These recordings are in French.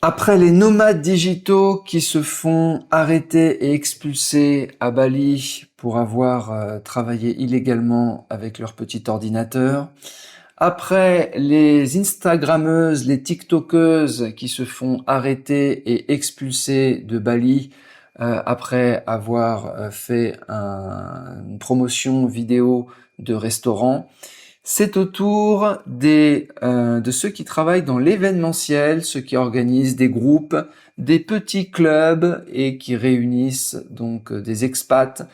Après les nomades digitaux qui se font arrêter et expulser à Bali pour avoir travaillé illégalement avec leur petit ordinateur, après les Instagrammeuses, les TikTokeuses qui se font arrêter et expulser de Bali après avoir fait une promotion vidéo de restaurant, c'est au tour de ceux qui travaillent dans l'événementiel, ceux qui organisent des groupes, des petits clubs et qui réunissent donc des expats,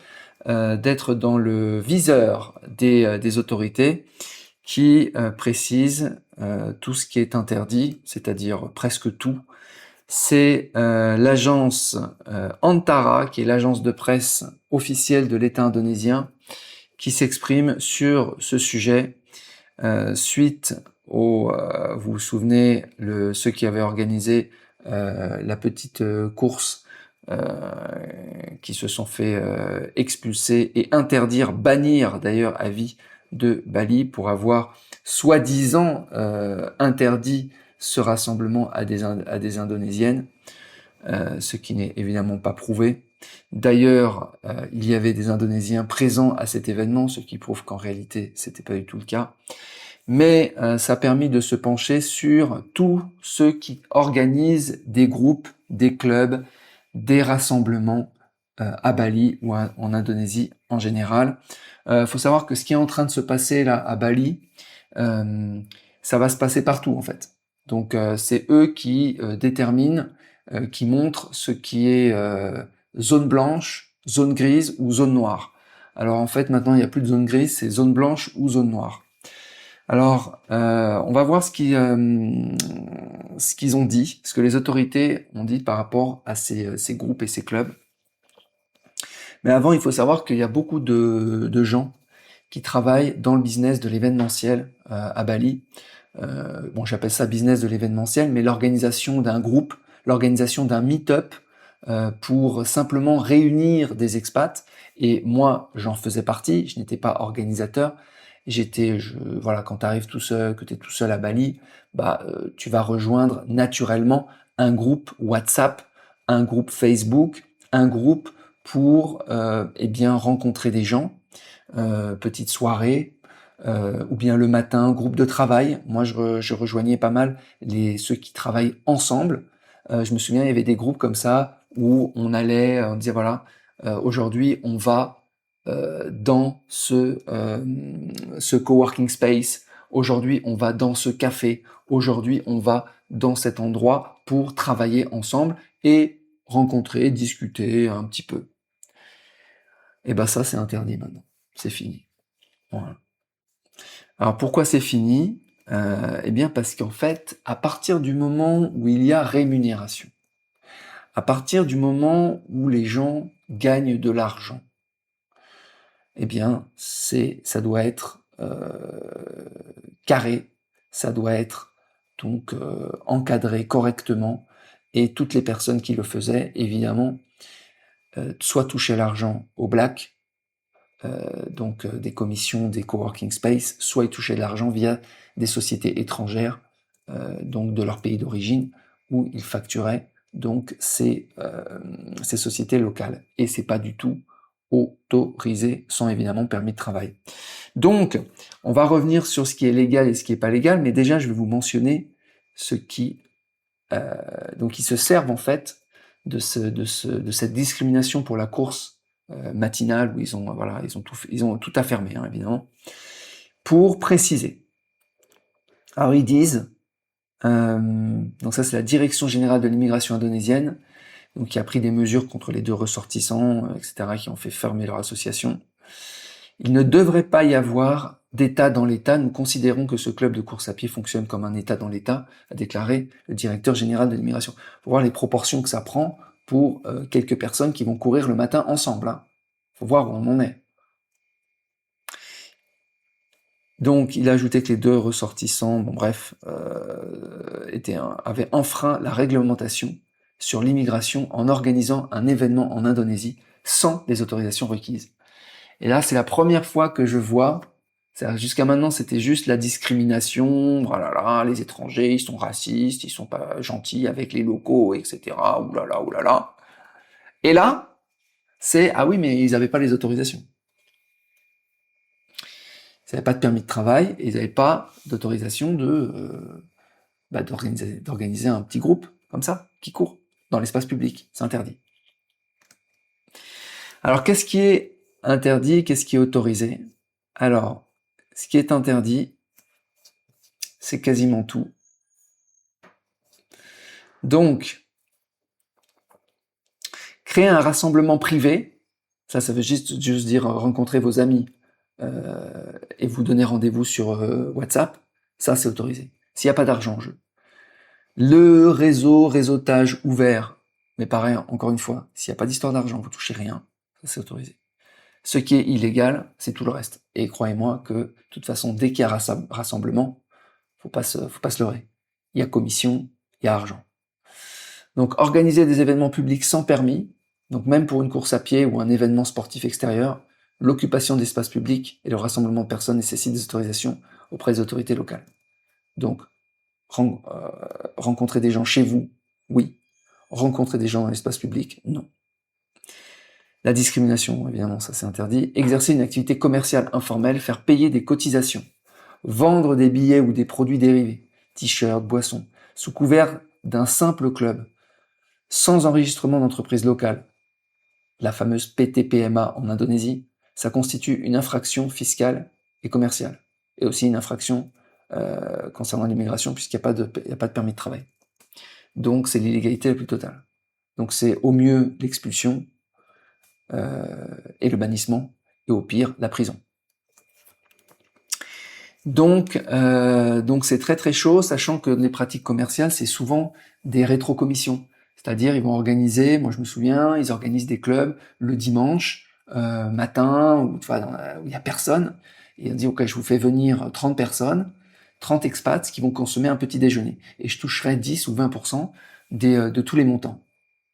d'être dans le viseur des autorités qui précisent tout ce qui est interdit, c'est-à-dire presque tout. C'est l'agence Antara, qui est l'agence de presse officielle de l'État indonésien, qui s'exprime sur ce sujet suite vous vous souvenez, ceux qui avaient organisé la petite course qui se sont fait expulser et interdire, bannir d'ailleurs à vie de Bali pour avoir soi-disant interdit ce rassemblement à des Indonésiennes, ce qui n'est évidemment pas prouvé. D'ailleurs, il y avait des Indonésiens présents à cet événement, ce qui prouve qu'en réalité, c'était pas du tout le cas. Mais ça a permis de se pencher sur tous ceux qui organisent des groupes, des clubs, des rassemblements à Bali ou en Indonésie en général. Faut savoir que ce qui est en train de se passer là à Bali, ça va se passer partout en fait. Donc c'est eux qui déterminent, qui montrent ce qui est zone blanche, zone grise ou zone noire. Alors en fait maintenant il n'y a plus de zone grise, c'est zone blanche ou zone noire. Alors, on va voir ce qu'ils ont dit, ce que les autorités ont dit par rapport à ces groupes et ces clubs. Mais avant, il faut savoir qu'il y a beaucoup de gens qui travaillent dans le business de l'événementiel à Bali. Bon, j'appelle ça business de l'événementiel, mais l'organisation d'un groupe, l'organisation d'un meet-up pour simplement réunir des expats. Et moi, j'en faisais partie, je n'étais pas organisateur. Voilà, quand tu arrives tout seul, que tu es tout seul à Bali, tu vas rejoindre naturellement un groupe WhatsApp, un groupe Facebook, un groupe pour rencontrer des gens, petite soirée, ou bien le matin, groupe de travail. Moi, je rejoignais pas mal ceux qui travaillent ensemble. Je me souviens, il y avait des groupes comme ça où on disait voilà, aujourd'hui on va dans ce coworking space. Aujourd'hui, on va dans ce café. Aujourd'hui, on va dans cet endroit pour travailler ensemble et rencontrer, discuter un petit peu. Et ben ça, c'est interdit maintenant. C'est fini. Voilà. Alors pourquoi c'est fini? Eh bien parce qu'en fait, à partir du moment où il y a rémunération, à partir du moment où les gens gagnent de l'argent, eh bien ça doit être carré, ça doit être donc encadré correctement, et toutes les personnes qui le faisaient, évidemment, soit touchaient l'argent au black, des commissions, des coworking space, soit ils touchaient de l'argent via des sociétés étrangères, donc de leur pays d'origine, où ils facturaient donc ces sociétés locales. Et c'est pas du tout autorisé, sans évidemment permis de travail. Donc, on va revenir sur ce qui est légal et ce qui est pas légal, mais déjà je vais vous mentionner ce qui donc ils se servent en fait de cette discrimination pour la course matinale où ils ont tout affermé, hein, évidemment, pour préciser. Alors ils disent, donc ça c'est la Direction générale de l'immigration indonésienne, donc qui a pris des mesures contre les 2 ressortissants, etc., qui ont fait fermer leur association. Il ne devrait pas y avoir d'État dans l'État. Nous considérons que ce club de course à pied fonctionne comme un État dans l'État, a déclaré le directeur général de l'immigration. Faut voir les proportions que ça prend pour quelques personnes qui vont courir le matin ensemble. Hein. Faut voir où on en est. Donc, il a ajouté que les 2 ressortissants, avaient enfreint la réglementation sur l'immigration en organisant un événement en Indonésie sans les autorisations requises. Et là, c'est la première fois que je vois Jusqu'à maintenant, c'était juste la discrimination, voilà, les étrangers, ils sont racistes, ils sont pas gentils avec les locaux, etc. Oulala, oulala. Et là, c'est, ah oui, mais ils n'avaient pas les autorisations. Ils n'avaient pas de permis de travail, et ils n'avaient pas d'autorisation d'organiser un petit groupe, comme ça, qui court, dans l'espace public. C'est interdit. Alors, qu'est-ce qui est interdit, qu'est-ce qui est autorisé? Alors, ce qui est interdit, c'est quasiment tout. Donc, créer un rassemblement privé, ça veut juste dire rencontrer vos amis et vous donner rendez-vous sur WhatsApp, ça c'est autorisé. S'il n'y a pas d'argent en jeu. Le réseautage ouvert, mais pareil, encore une fois, s'il n'y a pas d'histoire d'argent, vous touchez rien, ça c'est autorisé. Ce qui est illégal, c'est tout le reste. Et croyez-moi que, de toute façon, dès qu'il y a rassemblement, faut pas se leurrer. Il y a commission, il y a argent. Donc, organiser des événements publics sans permis, donc même pour une course à pied ou un événement sportif extérieur, l'occupation d'espaces publics et le rassemblement de personnes nécessitent des autorisations auprès des autorités locales. Donc, rencontrer des gens chez vous, oui. Rencontrer des gens dans l'espace public, non. La discrimination, évidemment, ça c'est interdit. Exercer une activité commerciale informelle, faire payer des cotisations. Vendre des billets ou des produits dérivés, t-shirts, boissons, sous couvert d'un simple club, sans enregistrement d'entreprise locale, la fameuse PTPMA en Indonésie, ça constitue une infraction fiscale et commerciale, et aussi une infraction concernant l'immigration, puisqu'il n'y a pas de permis de travail. Donc c'est l'illégalité la plus totale. Donc c'est au mieux l'expulsion et le bannissement, et au pire la prison. Donc c'est très très chaud, sachant que les pratiques commerciales, c'est souvent des rétrocommissions. C'est-à-dire, ils vont organiser, moi je me souviens, ils organisent des clubs le dimanche matin, où il y a personne, et on dit, ok, je vous fais venir 30 personnes, 30 expats qui vont consommer un petit déjeuner, et je toucherai 10 ou 20% de tous les montants.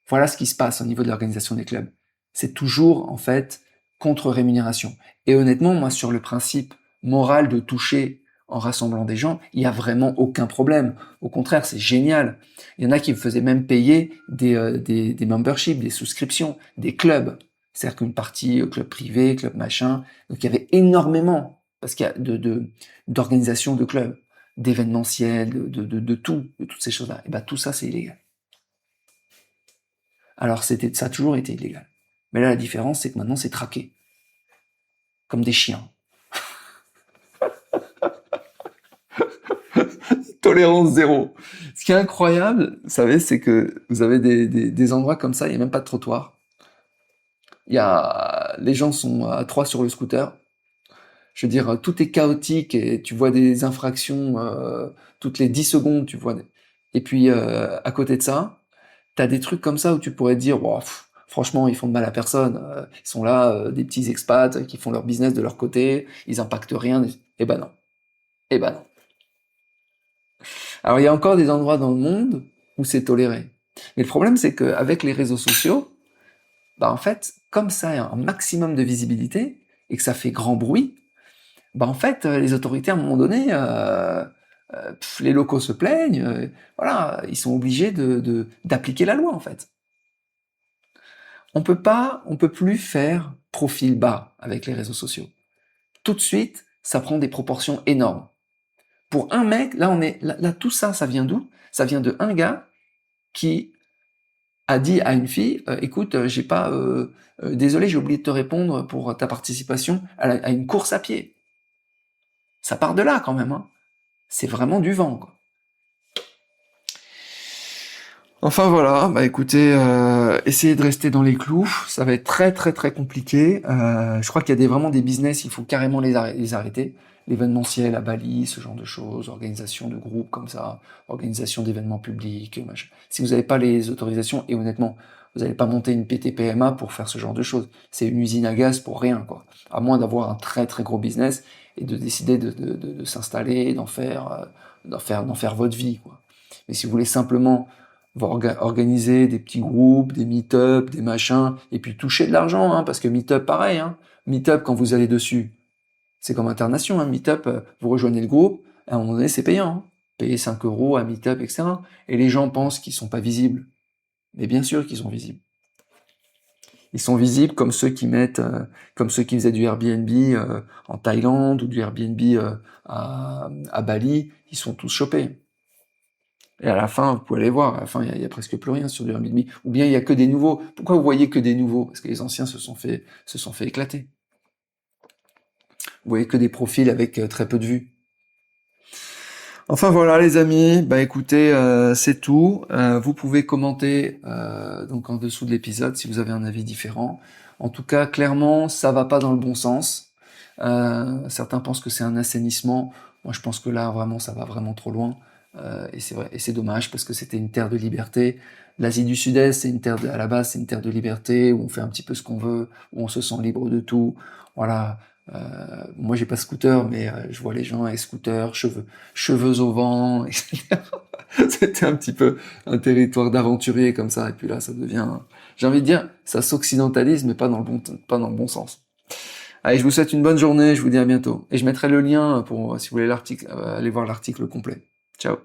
Voilà ce qui se passe au niveau de l'organisation des clubs. C'est toujours, en fait, contre-rémunération. Et honnêtement, moi, sur le principe moral de toucher en rassemblant des gens, il n'y a vraiment aucun problème. Au contraire, c'est génial. Il y en a qui me faisaient même payer des memberships, des souscriptions, des clubs. C'est-à-dire qu'une partie club privé, club machin. Donc il y avait énormément, parce qu'il y a d'organisations de clubs, d'événementiels, de toutes ces choses-là. Et ben tout ça, c'est illégal. Alors ça a toujours été illégal. Mais là, la différence, c'est que maintenant, c'est traqué. Comme des chiens. Tolérance zéro. Ce qui est incroyable, vous savez, c'est que vous avez des endroits comme ça, il n'y a même pas de trottoir. Les gens sont à 3 sur le scooter. Je veux dire, tout est chaotique et tu vois des infractions toutes les 10 secondes, tu vois. Et puis, à côté de ça, t'as des trucs comme ça où tu pourrais te dire, wow, franchement, ils font de mal à personne. Ils sont là, des petits expats qui font leur business de leur côté, ils impactent rien. Eh ben non. Eh ben non. Alors, il y a encore des endroits dans le monde où c'est toléré. Mais le problème, c'est qu'avec les réseaux sociaux, bah en fait, comme ça a un maximum de visibilité et que ça fait grand bruit, bah en fait, les autorités, à un moment donné, les locaux se plaignent, voilà, ils sont obligés d'appliquer la loi, en fait. On peut plus faire profil bas avec les réseaux sociaux. Tout de suite, ça prend des proportions énormes. Pour un mec, là tout ça, ça vient d'où? Ça vient de un gars qui a dit à une fille, écoute, désolé, j'ai oublié de te répondre pour ta participation à une course à pied. Ça part de là quand même, hein. C'est vraiment du vent, quoi. Enfin voilà, bah écoutez, essayez de rester dans les clous, ça va être très très très compliqué. Je crois qu'il y a vraiment des business, il faut carrément les arrêter. L'événementiel à Bali, ce genre de choses, organisation de groupes comme ça, organisation d'événements publics, machin. Si vous n'avez pas les autorisations, et honnêtement, vous n'allez pas monter une PTPMA pour faire ce genre de choses. C'est une usine à gaz pour rien, quoi. À moins d'avoir un très très gros business et de décider de s'installer, d'en faire votre vie, quoi. Mais si vous voulez simplement organiser des petits groupes, des meet-up, des machins, et puis toucher de l'argent, hein, parce que meet-up, pareil, hein. Meet-up, quand vous allez dessus, C'est comme Internation, hein. Meetup, vous rejoignez le groupe, à un moment donné, c'est payant, hein. Payer 5 euros à Meetup, etc. Et les gens pensent qu'ils sont pas visibles. Mais bien sûr qu'ils sont visibles. Ils sont visibles comme ceux qui comme ceux qui faisaient du Airbnb en Thaïlande ou du Airbnb à Bali. Ils sont tous chopés. Et à la fin, vous pouvez aller voir, à la fin, il y a presque plus rien sur du Airbnb. Ou bien il y a que des nouveaux. Pourquoi vous voyez que des nouveaux? Parce que les anciens se sont fait éclater. Vous voyez que des profils avec très peu de vues. Enfin voilà les amis, bah écoutez, c'est tout. Vous pouvez commenter donc en dessous de l'épisode si vous avez un avis différent. En tout cas, clairement, ça va pas dans le bon sens. Certains pensent que c'est un assainissement. Moi, je pense que là, vraiment, ça va vraiment trop loin. Et c'est vrai, et c'est dommage parce que c'était une terre de liberté. L'Asie du Sud-Est, c'est une à la base, c'est une terre de liberté où on fait un petit peu ce qu'on veut, où on se sent libre de tout. Voilà. Moi, j'ai pas scooter, mais je vois les gens avec scooter, cheveux au vent, etc. C'était un petit peu un territoire d'aventuriers comme ça. Et puis là, ça devient, j'ai envie de dire, ça s'occidentalise, mais pas dans le bon sens. Allez, je vous souhaite une bonne journée. Je vous dis à bientôt. Et je mettrai le lien pour, si vous voulez l'article, aller voir l'article complet. Ciao.